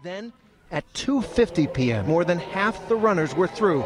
Then, at 2:50 p.m., more than half the runners were through.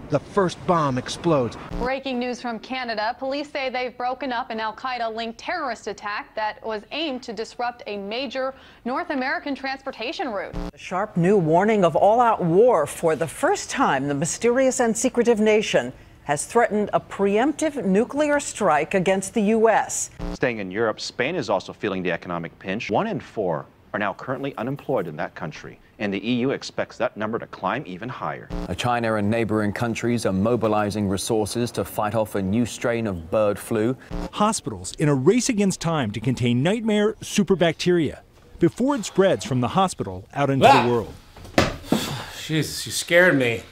The first bomb explodes. Breaking news from Canada. Police say they've broken up an al-Qaeda-linked terrorist attack that was aimed to disrupt a major North American transportation route. A sharp new warning of all-out war. For the first time, the mysterious and secretive nation has threatened a preemptive nuclear strike against the U.S. Staying in Europe, Spain is also feeling the economic pinch. 1 in 4 are now currently unemployed in that country, and the EU expects that number to climb even higher. China and neighboring countries are mobilizing resources to fight off a new strain of bird flu. Hospitals in a race against time to contain nightmare superbacteria before it spreads from the hospital out into the world. Jeez, you scared me.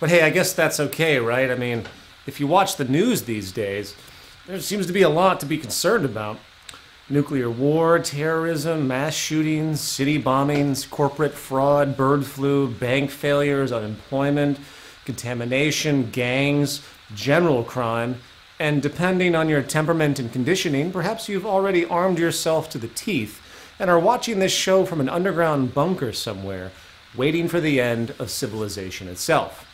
But hey, I guess that's okay, right? I mean, if you watch the news these days, there seems to be a lot to be concerned about. Nuclear war, terrorism, mass shootings, city bombings, corporate fraud, bird flu, bank failures, unemployment, contamination, gangs, general crime, and depending on your temperament and conditioning, perhaps you've already armed yourself to the teeth and are watching this show from an underground bunker somewhere, waiting for the end of civilization itself.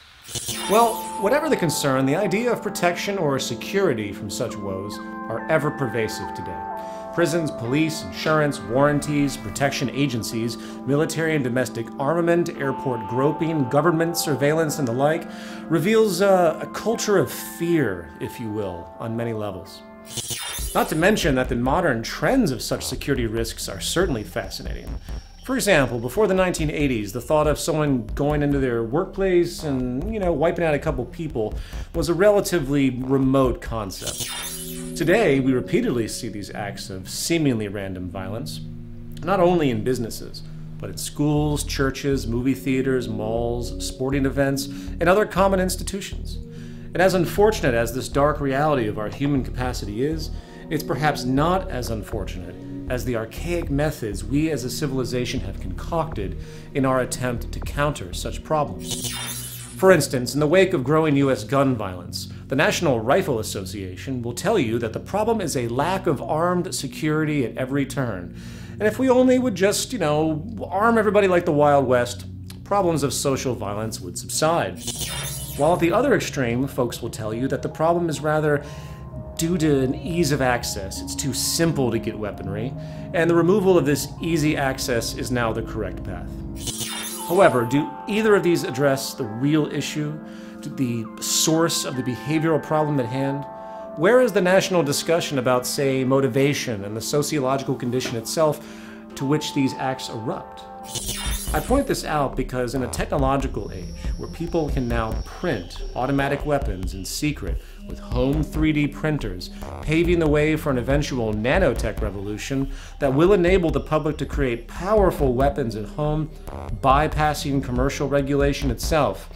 Well, whatever the concern, the idea of protection or security from such woes are ever pervasive today. Prisons, police, insurance, warranties, protection agencies, military and domestic armament, airport groping, government surveillance, and the like reveals a culture of fear, if you will, on many levels. Not to mention that the modern trends of such security risks are certainly fascinating. For example, before the 1980s, the thought of someone going into their workplace and, wiping out a couple people was a relatively remote concept. Today, we repeatedly see these acts of seemingly random violence, not only in businesses, but at schools, churches, movie theaters, malls, sporting events, and other common institutions. And as unfortunate as this dark reality of our human capacity is, it's perhaps not as unfortunate as the archaic methods we as a civilization have concocted in our attempt to counter such problems. For instance, in the wake of growing U.S. gun violence, the National Rifle Association will tell you that the problem is a lack of armed security at every turn. And if we only would just, arm everybody like the Wild West, problems of social violence would subside. While at the other extreme, folks will tell you that the problem is rather due to an ease of access. It's too simple to get weaponry, and the removal of this easy access is now the correct path. However, do either of these address the real issue, the source of the behavioral problem at hand? Where is the national discussion about, say, motivation and the sociological condition itself to which these acts erupt? I point this out because in a technological age where people can now print automatic weapons in secret with home 3D printers, paving the way for an eventual nanotech revolution that will enable the public to create powerful weapons at home, bypassing commercial regulation itself,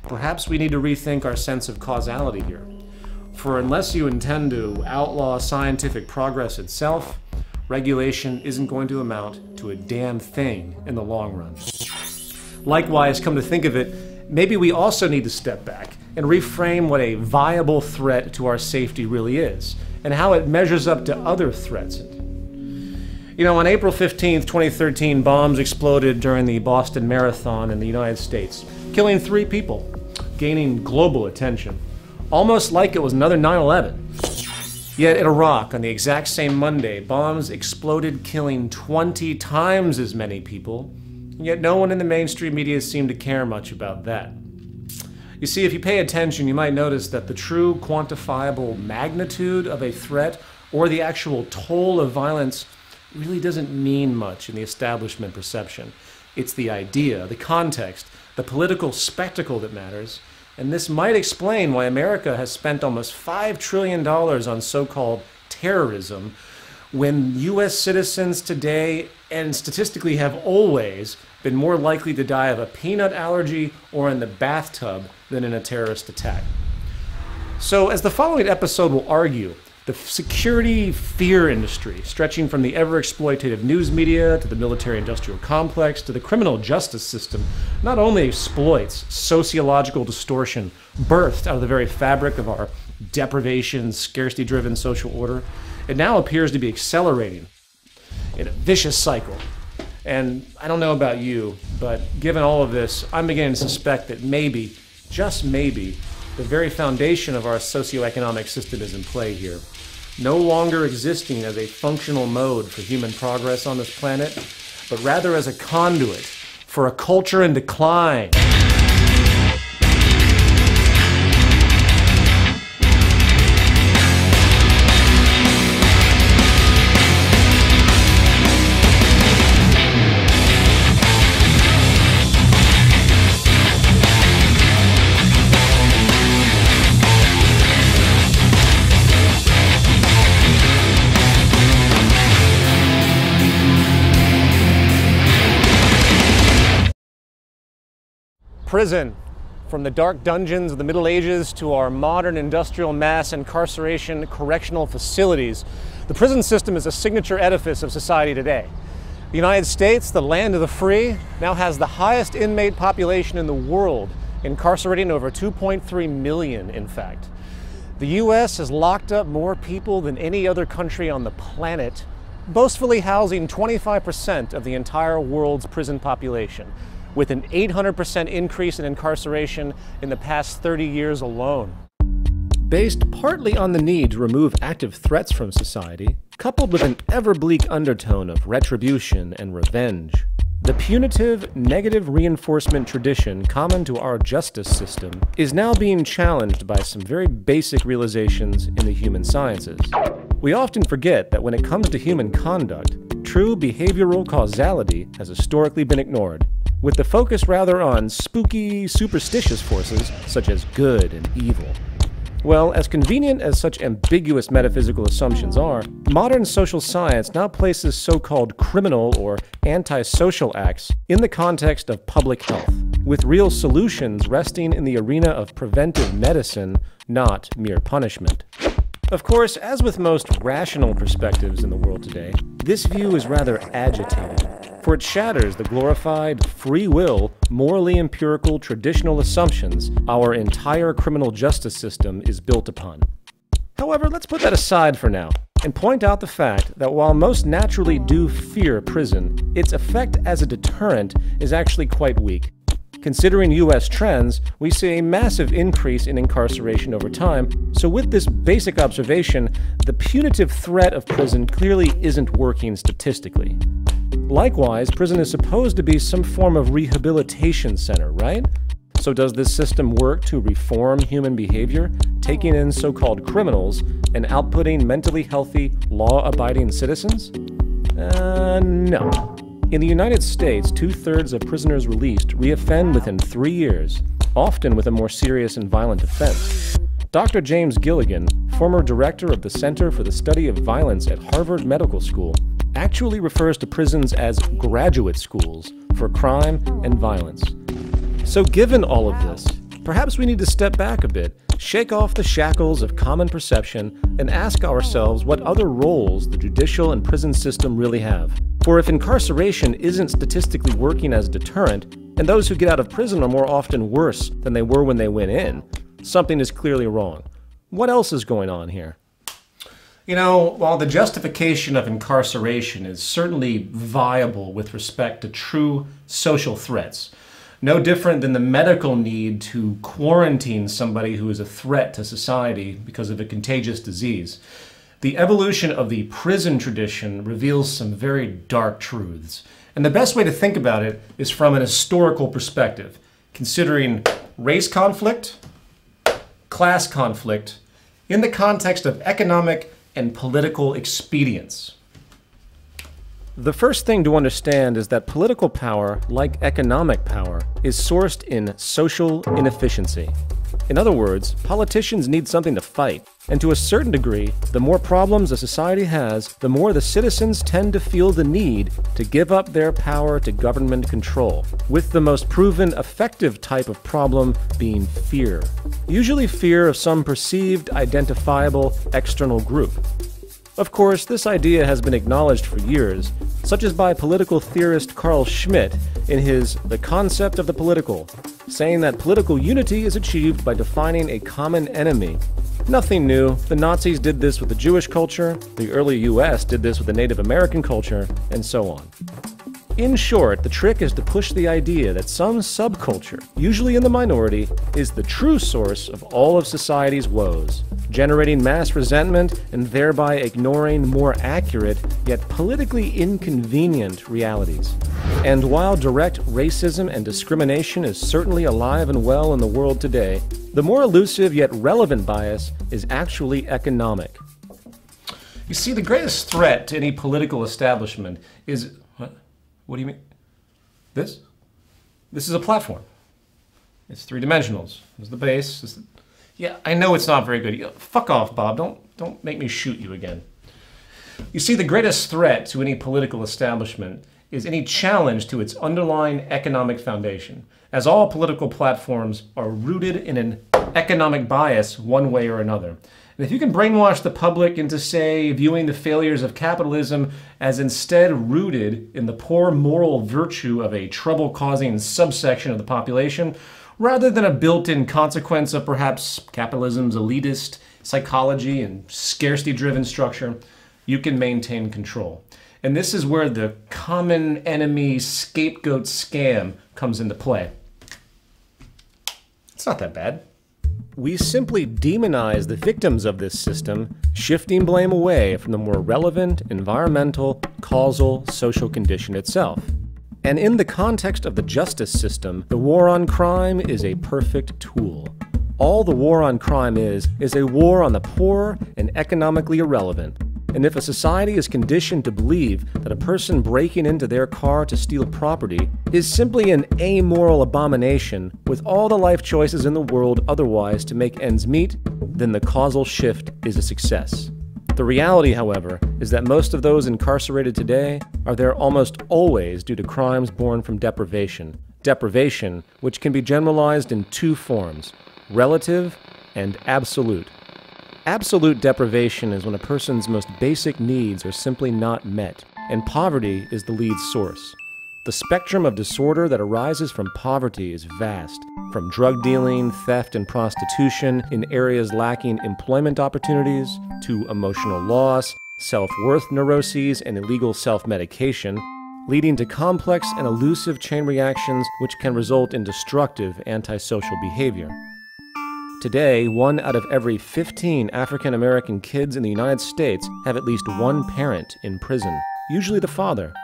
perhaps we need to rethink our sense of causality here. For unless you intend to outlaw scientific progress itself, regulation isn't going to amount to a damn thing in the long run. Likewise, come to think of it, maybe we also need to step back and reframe what a viable threat to our safety really is, and how it measures up to other threats. On April 15th, 2013, bombs exploded during the Boston Marathon in the United States, killing 3 people, gaining global attention, almost like it was another 9/11. Yet in Iraq, on the exact same Monday, bombs exploded, killing 20 times as many people, yet no one in the mainstream media seemed to care much about that. You see, if you pay attention, you might notice that the true quantifiable magnitude of a threat or the actual toll of violence really doesn't mean much in the establishment perception. It's the idea, the context, the political spectacle that matters. And this might explain why America has spent almost $5 trillion on so-called terrorism, when U.S. citizens today, and statistically have always, been more likely to die of a peanut allergy or in the bathtub than in a terrorist attack. So, as the following episode will argue, the security fear industry, stretching from the ever-exploitative news media to the military-industrial complex to the criminal justice system, not only exploits sociological distortion birthed out of the very fabric of our deprivation, scarcity-driven social order, it now appears to be accelerating in a vicious cycle. And I don't know about you, but given all of this, I'm beginning to suspect that maybe, just maybe, the very foundation of our socioeconomic system is in play here. No longer existing as a functional mode for human progress on this planet, but rather as a conduit for a culture in decline. Prison. From the dark dungeons of the Middle Ages to our modern industrial mass incarceration correctional facilities, the prison system is a signature edifice of society today. The United States, the land of the free, now has the highest inmate population in the world, incarcerating over 2.3 million, in fact. The U.S. has locked up more people than any other country on the planet, boastfully housing 25% of the entire world's prison population, with an 800% increase in incarceration in the past 30 years alone. Based partly on the need to remove active threats from society, coupled with an ever-bleak undertone of retribution and revenge, the punitive, negative reinforcement tradition common to our justice system is now being challenged by some very basic realizations in the human sciences. We often forget that when it comes to human conduct, true behavioral causality has historically been ignored, with the focus rather on spooky, superstitious forces such as good and evil. Well, as convenient as such ambiguous metaphysical assumptions are, modern social science now places so-called criminal or antisocial acts in the context of public health, with real solutions resting in the arena of preventive medicine, not mere punishment. Of course, as with most rational perspectives in the world today, this view is rather agitated, for it shatters the glorified, free will, morally empirical traditional assumptions our entire criminal justice system is built upon. However, let's put that aside for now, and point out the fact that while most naturally do fear prison, its effect as a deterrent is actually quite weak. Considering U.S. trends, we see a massive increase in incarceration over time, so with this basic observation, the punitive threat of prison clearly isn't working statistically. Likewise, prison is supposed to be some form of rehabilitation center, right? So does this system work to reform human behavior, taking in so-called criminals and outputting mentally healthy, law-abiding citizens? No. In the United States, 2/3 of prisoners released reoffend within 3 years, often with a more serious and violent offense. Dr. James Gilligan, former director of the Center for the Study of Violence at Harvard Medical School, actually refers to prisons as graduate schools for crime and violence. So given all of this, perhaps we need to step back a bit, shake off the shackles of common perception, and ask ourselves what other roles the judicial and prison system really have. For if incarceration isn't statistically working as a deterrent, and those who get out of prison are more often worse than they were when they went in, something is clearly wrong. What else is going on here? You know, while the justification of incarceration is certainly viable with respect to true social threats, no different than the medical need to quarantine somebody who is a threat to society because of a contagious disease, the evolution of the prison tradition reveals some very dark truths. And the best way to think about it is from an historical perspective, considering race conflict, class conflict, in the context of economic and political expedience. The first thing to understand is that political power, like economic power, is sourced in social inefficiency. In other words, politicians need something to fight. And to a certain degree, the more problems a society has, the more the citizens tend to feel the need to give up their power to government control, with the most proven effective type of problem being fear. Usually fear of some perceived, identifiable, external group. Of course, this idea has been acknowledged for years, such as by political theorist Carl Schmitt in his The Concept of the Political, saying that political unity is achieved by defining a common enemy. Nothing new. The Nazis did this with the Jewish culture, the early US did this with the Native American culture, and so on. In short, the trick is to push the idea that some subculture, usually in the minority, is the true source of all of society's woes, generating mass resentment and thereby ignoring more accurate yet politically inconvenient realities. And while direct racism and discrimination is certainly alive and well in the world today, the more elusive yet relevant bias is actually economic. You see, the greatest threat to any political establishment is... What do you mean? This? This is a platform. It's three-dimensional. This is the base. Yeah, I know it's not very good. Fuck off, Bob. Don't make me shoot you again. You see, the greatest threat to any political establishment is any challenge to its underlying economic foundation, as all political platforms are rooted in an economic bias one way or another. And if you can brainwash the public into, say, viewing the failures of capitalism as instead rooted in the poor moral virtue of a trouble-causing subsection of the population, rather than a built-in consequence of perhaps capitalism's elitist psychology and scarcity-driven structure, you can maintain control. And this is where the common enemy scapegoat scam comes into play. It's not that bad. We simply demonize the victims of this system, shifting blame away from the more relevant environmental, causal, social condition itself. And in the context of the justice system, the war on crime is a perfect tool. All the war on crime is a war on the poor and economically irrelevant. And if a society is conditioned to believe that a person breaking into their car to steal property is simply an amoral abomination with all the life choices in the world otherwise to make ends meet, then the causal shift is a success. The reality, however, is that most of those incarcerated today are there almost always due to crimes born from deprivation. Deprivation, which can be generalized in two forms: relative and absolute. Absolute deprivation is when a person's most basic needs are simply not met, and poverty is the lead source. The spectrum of disorder that arises from poverty is vast, from drug dealing, theft, and prostitution in areas lacking employment opportunities, to emotional loss, self-worth neuroses, and illegal self-medication, leading to complex and elusive chain reactions which can result in destructive antisocial behavior. Today, 1 out of every 15 African American kids in the United States have at least one parent in prison, usually the father.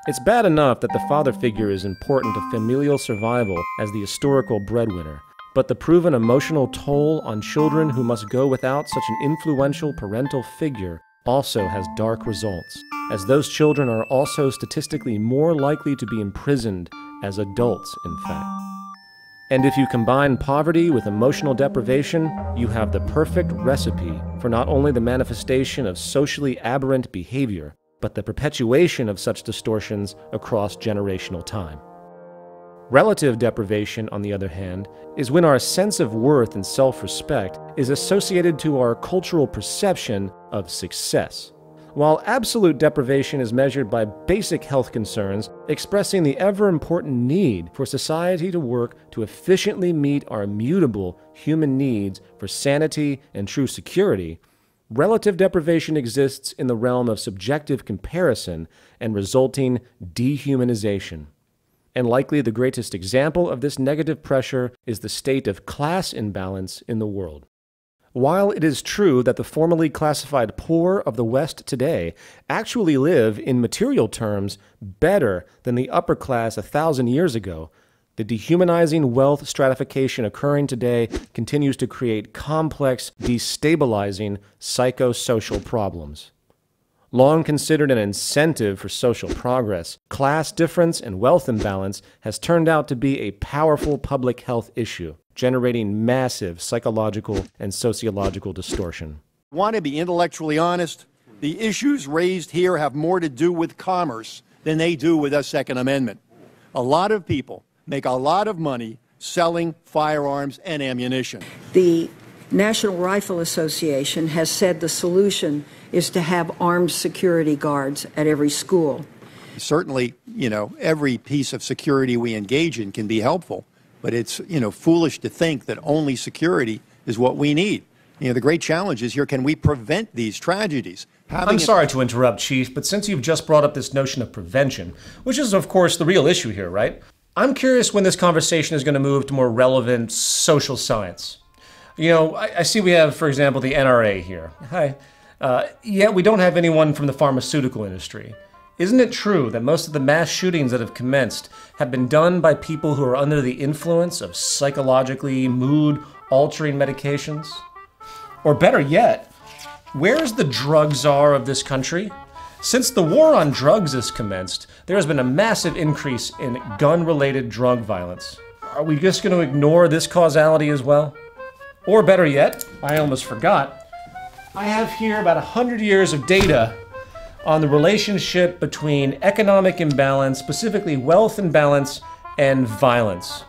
It's bad enough that the father figure is important to familial survival as the historical breadwinner, but the proven emotional toll on children who must go without such an influential parental figure also has dark results, as those children are also statistically more likely to be imprisoned as adults, in fact. And if you combine poverty with emotional deprivation, you have the perfect recipe for not only the manifestation of socially aberrant behavior, but the perpetuation of such distortions across generational time. Relative deprivation, on the other hand, is when our sense of worth and self-respect is associated to our cultural perception of success, while absolute deprivation is measured by basic health concerns, expressing the ever-important need for society to work to efficiently meet our immutable human needs for sanity and true security. Relative deprivation exists in the realm of subjective comparison and resulting dehumanization. And likely the greatest example of this negative pressure is the state of class imbalance in the world. While it is true that the formerly classified poor of the West today actually live, in material terms, better than the upper class 1,000 years ago, the dehumanizing wealth stratification occurring today continues to create complex, destabilizing psychosocial problems. Long considered an incentive for social progress, class difference and wealth imbalance has turned out to be a powerful public health issue, generating massive psychological and sociological distortion. Want to be intellectually honest? The issues raised here have more to do with commerce than they do with the Second Amendment. A lot of people make a lot of money selling firearms and ammunition. The National Rifle Association has said the solution is to have armed security guards at every school. Certainly, every piece of security we engage in can be helpful, but it's, foolish to think that only security is what we need. The great challenge is here, can we prevent these tragedies? I'm sorry to interrupt, Chief, but since you've just brought up this notion of prevention, which is, of course, the real issue here, right? I'm curious when this conversation is going to move to more relevant social science. You know, I see we have, for example, the NRA here. Hi. Yet we don't have anyone from the pharmaceutical industry. Isn't it true that most of the mass shootings that have commenced have been done by people who are under the influence of psychologically mood-altering medications? Or better yet, where's the drug czar of this country? Since the war on drugs has commenced, there has been a massive increase in gun-related drug violence. Are we just going to ignore this causality as well? Or better yet, I almost forgot, I have here about 100 years of data on the relationship between economic imbalance, specifically wealth imbalance, and violence.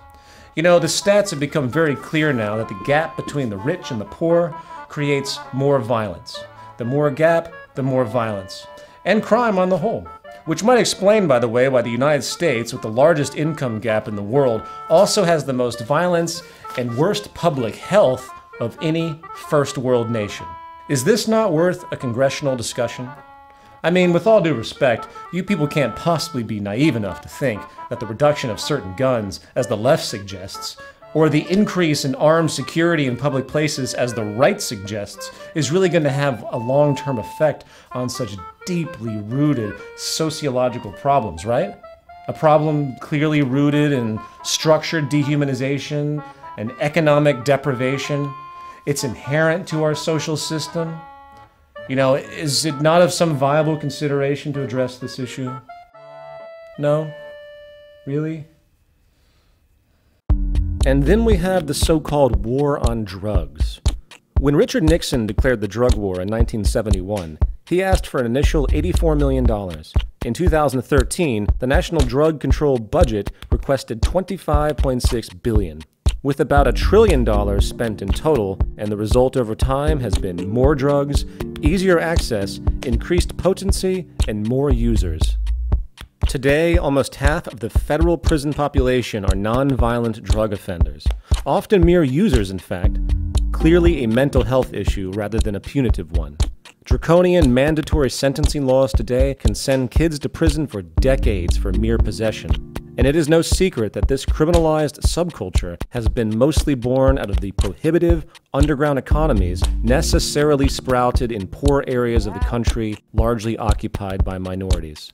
You know, the stats have become very clear now that the gap between the rich and the poor creates more violence. The more gap, the more violence. And crime on the whole. Which might explain, by the way, why the United States, with the largest income gap in the world, also has the most violence and worst public health of any first world nation. Is this not worth a congressional discussion? I mean, with all due respect, you people can't possibly be naive enough to think that the reduction of certain guns, as the left suggests, or the increase in armed security in public places, as the right suggests, is really going to have a long-term effect on such deeply rooted sociological problems, right? A problem clearly rooted in structured dehumanization and economic deprivation. It's inherent to our social system. You know, is it not of some viable consideration to address this issue? No? Really? And then we have the so-called war on drugs. When Richard Nixon declared the drug war in 1971, he asked for an initial $84 million. In 2013, the National Drug Control Budget requested $25.6 billion, with about $1 trillion spent in total, and the result over time has been more drugs, easier access, increased potency, and more users. Today, almost half of the federal prison population are non-violent drug offenders, often mere users, in fact, clearly a mental health issue rather than a punitive one. Draconian mandatory sentencing laws today can send kids to prison for decades for mere possession. And it is no secret that this criminalized subculture has been mostly born out of the prohibitive underground economies necessarily sprouted in poor areas of the country, largely occupied by minorities.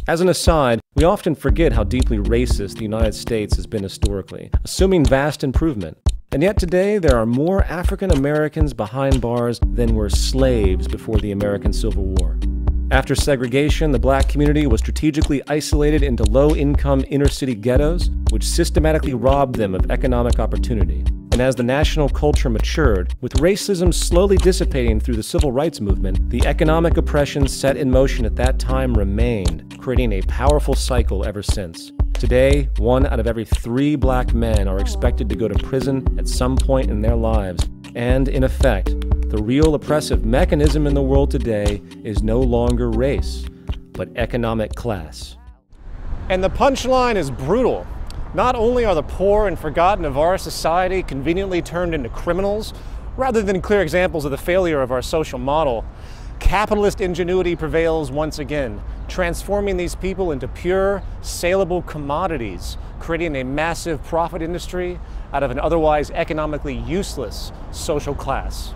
As an aside, we often forget how deeply racist the United States has been historically, assuming vast improvement. And yet today, there are more African Americans behind bars than were slaves before the American Civil War. After segregation, the black community was strategically isolated into low-income inner-city ghettos, which systematically robbed them of economic opportunity. And as the national culture matured, with racism slowly dissipating through the civil rights movement, the economic oppression set in motion at that time remained, creating a powerful cycle ever since. Today, 1 out of every 3 black men are expected to go to prison at some point in their lives. And in effect, the real oppressive mechanism in the world today is no longer race, but economic class. And the punchline is brutal. Not only are the poor and forgotten of our society conveniently turned into criminals, rather than clear examples of the failure of our social model, capitalist ingenuity prevails once again, transforming these people into pure, saleable commodities, creating a massive profit industry out of an otherwise economically useless social class.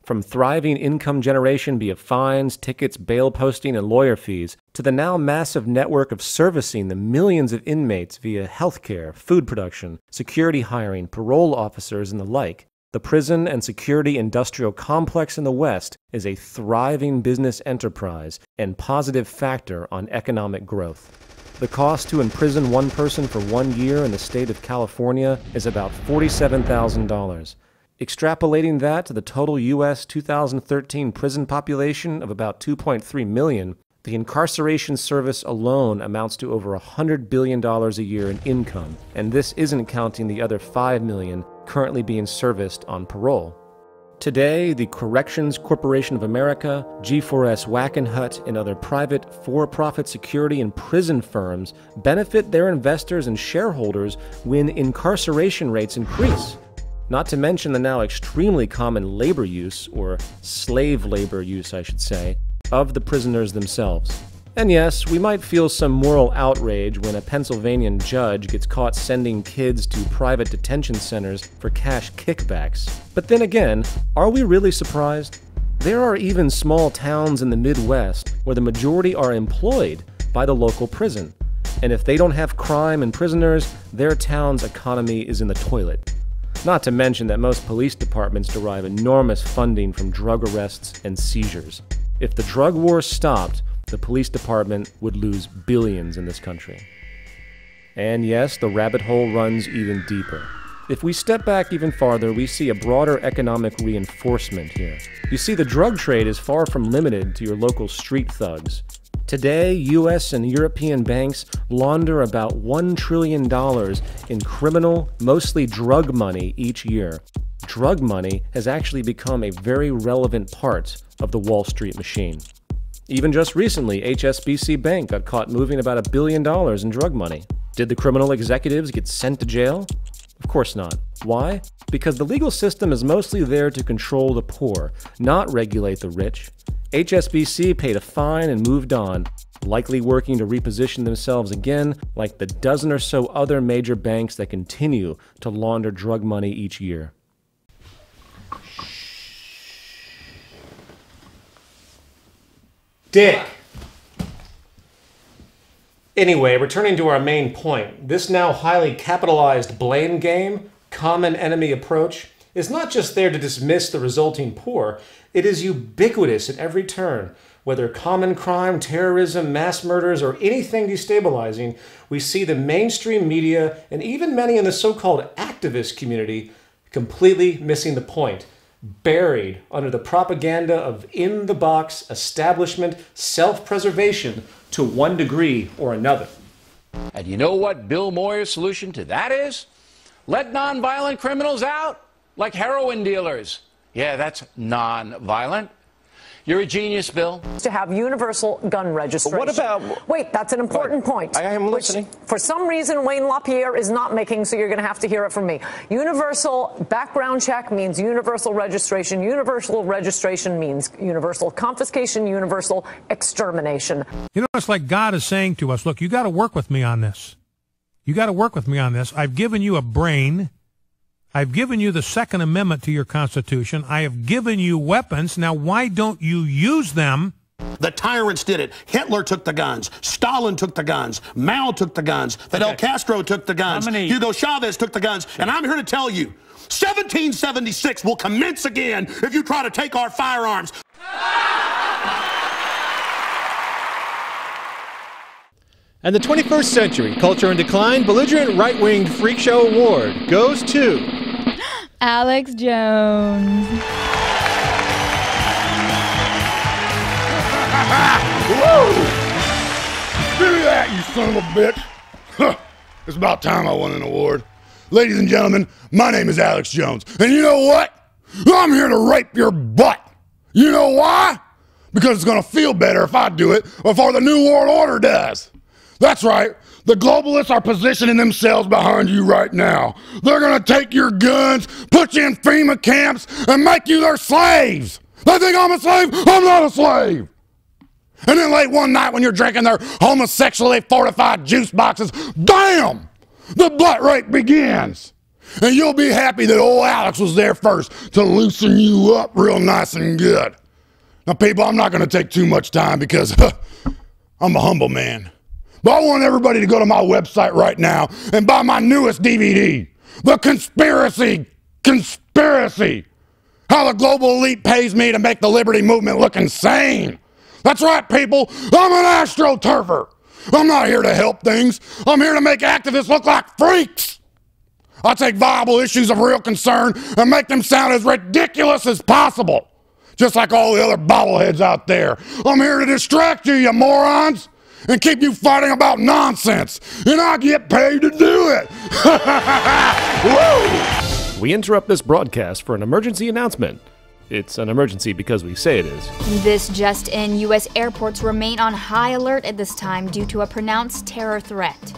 From thriving income generation via fines, tickets, bail posting, and lawyer fees, to the now massive network of servicing the millions of inmates via healthcare, food production, security hiring, parole officers, and the like, the prison and security industrial complex in the West is a thriving business enterprise and positive factor on economic growth. The cost to imprison one person for 1 year in the state of California is about $47,000. Extrapolating that to the total U.S. 2013 prison population of about 2.3 million, the incarceration service alone amounts to over $100 billion a year in income, and this isn't counting the other 5 million currently being serviced on parole. Today, the Corrections Corporation of America, G4S Wackenhut, and other private for-profit security and prison firms benefit their investors and shareholders when incarceration rates increase. not to mention the now extremely common labor use, or slave labor use I should say, of the prisoners themselves. And yes, we might feel some moral outrage when a Pennsylvania judge gets caught sending kids to private detention centers for cash kickbacks. But then again, are we really surprised? There are even small towns in the Midwest where the majority are employed by the local prison. And if they don't have crime and prisoners, their town's economy is in the toilet. Not to mention that most police departments derive enormous funding from drug arrests and seizures. If the drug war stopped, the police department would lose billions in this country. And yes, the rabbit hole runs even deeper. If we step back even farther, we see a broader economic reinforcement here. You see, the drug trade is far from limited to your local street thugs. Today, US and European banks launder about $1 trillion in criminal, mostly drug money each year. Drug money has actually become a very relevant part of the Wall Street machine. Even just recently, HSBC Bank got caught moving about $1 billion in drug money. Did the criminal executives get sent to jail? Of course not. Why? Because the legal system is mostly there to control the poor, not regulate the rich. HSBC paid a fine and moved on, likely working to reposition themselves again like the dozen or so other major banks that continue to launder drug money each year. Dick! Anyway, returning to our main point, this now highly capitalized blame game, common enemy approach, is not just there to dismiss the resulting poor, it is ubiquitous at every turn. Whether common crime, terrorism, mass murders, or anything destabilizing, we see the mainstream media, and even many in the so-called activist community, completely missing the point. Buried under the propaganda of in-the-box establishment self-preservation to one degree or another. And you know what Bill Moyer's solution to that is? Let nonviolent criminals out, like heroin dealers. Yeah, that's non-violent. You're a genius, Bill. To have universal gun registration. What about... Wait, that's an important point. I am listening. Which, for some reason, Wayne LaPierre is not making, so you're going to have to hear it from me. Universal background check means universal registration. Universal registration means universal confiscation, universal extermination. You know, it's like God is saying to us, look, you got to work with me on this. You got to work with me on this. I've given you a brain. I've given you the Second Amendment to your Constitution. I have given you weapons. Now, why don't you use them? The tyrants did it. Hitler took the guns. Stalin took the guns. Mao took the guns. Fidel Castro took the guns. Hugo Chavez took the guns. And I'm here to tell you, 1776 will commence again if you try to take our firearms. And the 21st Century Culture in Decline Belligerent Right-Winged Freak Show Award goes to Alex Jones. Woo! Give me that, you son of a bitch. Huh. It's about time I won an award. Ladies and gentlemen, my name is Alex Jones. And you know what? I'm here to rape your butt. You know why? Because it's going to feel better if I do it before the New World Order does. That's right. The globalists are positioning themselves behind you right now. They're going to take your guns, put you in FEMA camps, and make you their slaves. They think I'm a slave? I'm not a slave. And then late one night when you're drinking their homosexually fortified juice boxes, damn, the butt rape begins. And you'll be happy that old Alex was there first to loosen you up real nice and good. Now, people, I'm not going to take too much time because I'm a humble man. But I want everybody to go to my website right now and buy my newest DVD, The Conspiracy. How the global elite pays me to make the liberty movement look insane. That's right, people. I'm an astroturfer. I'm not here to help things. I'm here to make activists look like freaks. I take viable issues of real concern and make them sound as ridiculous as possible. Just like all the other bobbleheads out there. I'm here to distract you, you morons. And keep you fighting about nonsense. And I get paid to do it. Woo! We interrupt this broadcast for an emergency announcement. It's an emergency because we say it is. This just in, U.S. airports remain on high alert at this time due to a pronounced terror threat.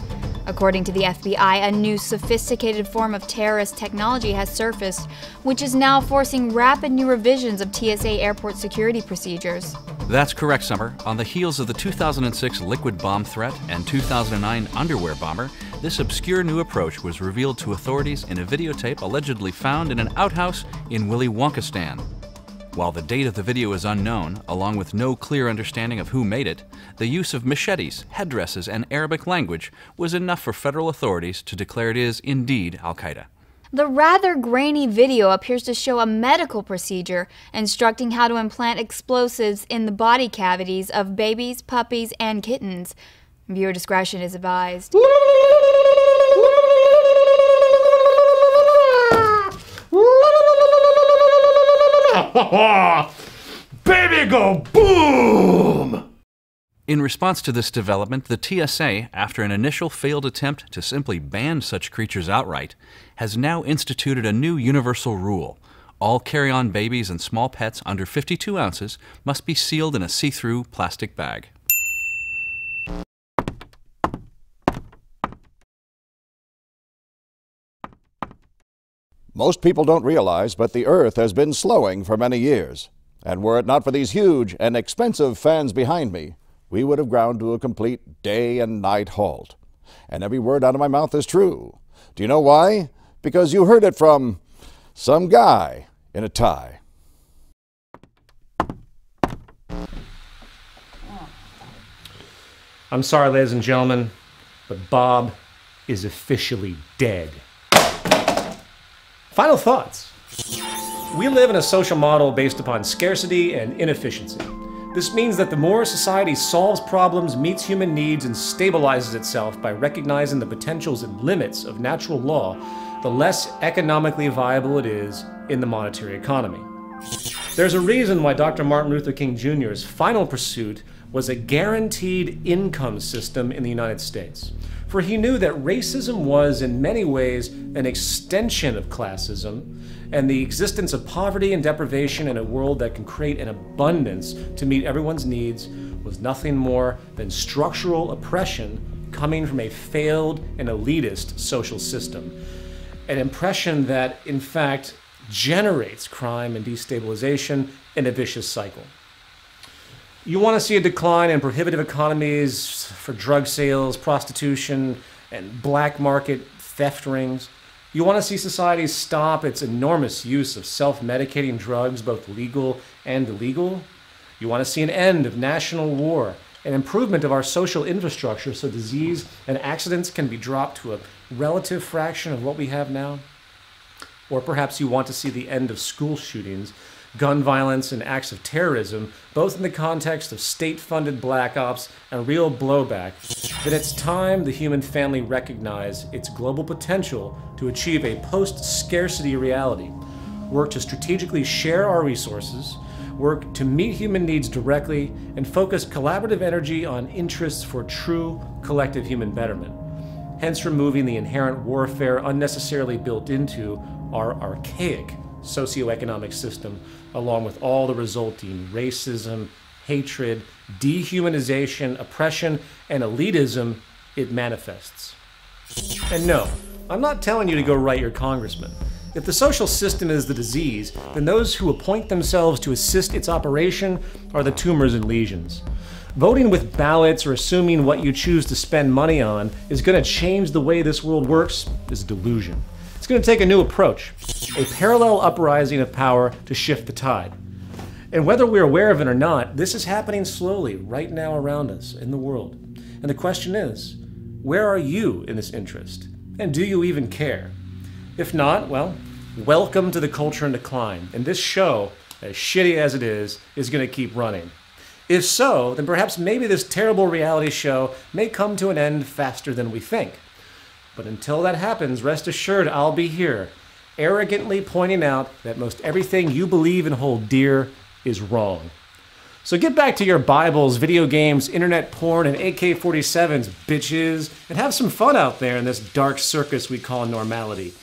According to the FBI, a new sophisticated form of terrorist technology has surfaced, which is now forcing rapid new revisions of TSA airport security procedures. That's correct, Summer. On the heels of the 2006 liquid bomb threat and 2009 underwear bomber, this obscure new approach was revealed to authorities in a videotape allegedly found in an outhouse in Willy Wonkistan. While the date of the video is unknown, along with no clear understanding of who made it, the use of machetes, headdresses, and Arabic language was enough for federal authorities to declare it is indeed Al-Qaeda. The rather grainy video appears to show a medical procedure instructing how to implant explosives in the body cavities of babies, puppies, and kittens. Viewer discretion is advised. Baby go boom! In response to this development, the TSA, after an initial failed attempt to simply ban such creatures outright, has now instituted a new universal rule. All carry-on babies and small pets under 52 ounces must be sealed in a see-through plastic bag. Most people don't realize, but the Earth has been slowing for many years. And were it not for these huge and expensive fans behind me, we would have ground to a complete day and night halt. And every word out of my mouth is true. Do you know why? Because you heard it from some guy in a tie. I'm sorry, ladies and gentlemen, but Bob is officially dead. Final thoughts. We live in a social model based upon scarcity and inefficiency. This means that the more society solves problems, meets human needs, and stabilizes itself by recognizing the potentials and limits of natural law, the less economically viable it is in the monetary economy. There's a reason why Dr. Martin Luther King Jr.'s final pursuit was a guaranteed income system in the United States. For he knew that racism was, in many ways, an extension of classism, and the existence of poverty and deprivation in a world that can create an abundance to meet everyone's needs was nothing more than structural oppression coming from a failed and elitist social system. An impression that, in fact, generates crime and destabilization in a vicious cycle. You want to see a decline in prohibitive economies for drug sales, prostitution, and black market theft rings. You want to see society stop its enormous use of self-medicating drugs, both legal and illegal. You want to see an end of national war, an improvement of our social infrastructure so disease and accidents can be dropped to a relative fraction of what we have now. Or perhaps you want to see the end of school shootings, gun violence, and acts of terrorism, both in the context of state-funded black ops and real blowback, then it's time the human family recognize its global potential to achieve a post-scarcity reality, work to strategically share our resources, work to meet human needs directly, and focus collaborative energy on interests for true collective human betterment, hence removing the inherent warfare unnecessarily built into our archaic socioeconomic system, along with all the resulting racism, hatred, dehumanization, oppression, and elitism it manifests. And no, I'm not telling you to go write your congressman. If the social system is the disease, then those who appoint themselves to assist its operation are the tumors and lesions. Voting with ballots or assuming what you choose to spend money on is going to change the way this world works is a delusion. It's going to take a new approach, a parallel uprising of power to shift the tide. And whether we're aware of it or not, this is happening slowly right now around us in the world. And the question is, where are you in this interest? And do you even care? If not, well, welcome to the culture in decline. And this show, as shitty as it is going to keep running. If so, then perhaps maybe this terrible reality show may come to an end faster than we think. But until that happens, rest assured I'll be here, arrogantly pointing out that most everything you believe and hold dear is wrong. So get back to your Bibles, video games, internet porn, and AK-47s, bitches, and have some fun out there in this dark circus we call normality.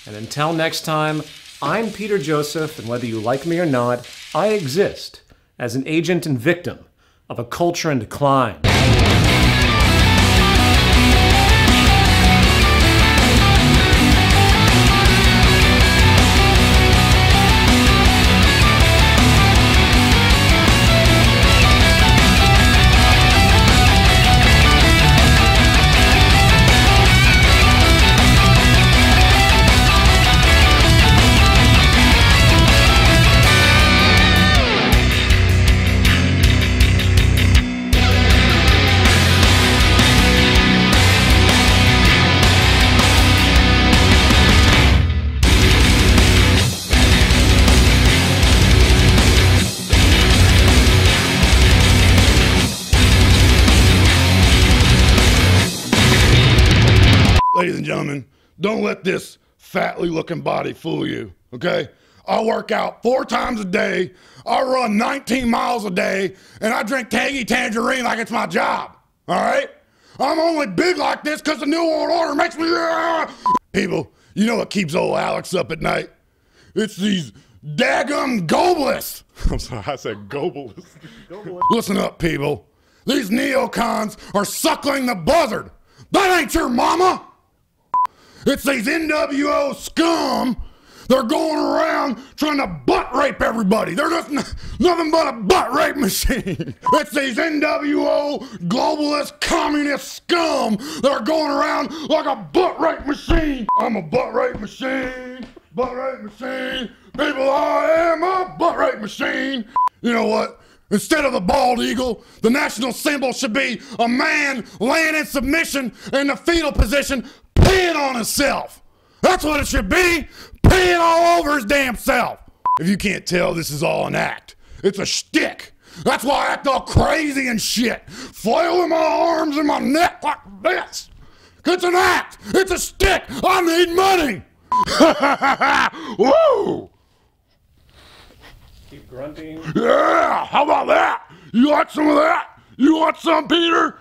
And until next time, I'm Peter Joseph, and whether you like me or not, I exist as an agent and victim of a culture in decline. Ladies and gentlemen, don't let this fatly looking body fool you, okay? I work out 4 times a day, I run 19 miles a day, and I drink Tangy Tangerine like it's my job, all right? I'm only big like this because the New World Order makes me... People, you know what keeps old Alex up at night? It's these daggum globalists. I'm sorry, I said globalists. Listen up, people. These neocons are suckling the buzzard. That ain't your mama. It's these NWO scum. They're going around trying to butt rape everybody. They're just nothing but a butt rape machine. It's these NWO globalist communist scum that are going around like a butt rape machine. I'm a butt rape machine. Butt rape machine. People, I am a butt rape machine. You know what? Instead of the bald eagle, the national symbol should be a man laying in submission in the fetal position, peeing on himself. That's what it should be, peeing all over his damn self. If you can't tell, this is all an act. It's a shtick. That's why I act all crazy and shit, flailing my arms and my neck like this. It's an act. It's a shtick. I need money. Woo! Keep grunting. Yeah, how about that? You like some of that? You want some, Peter?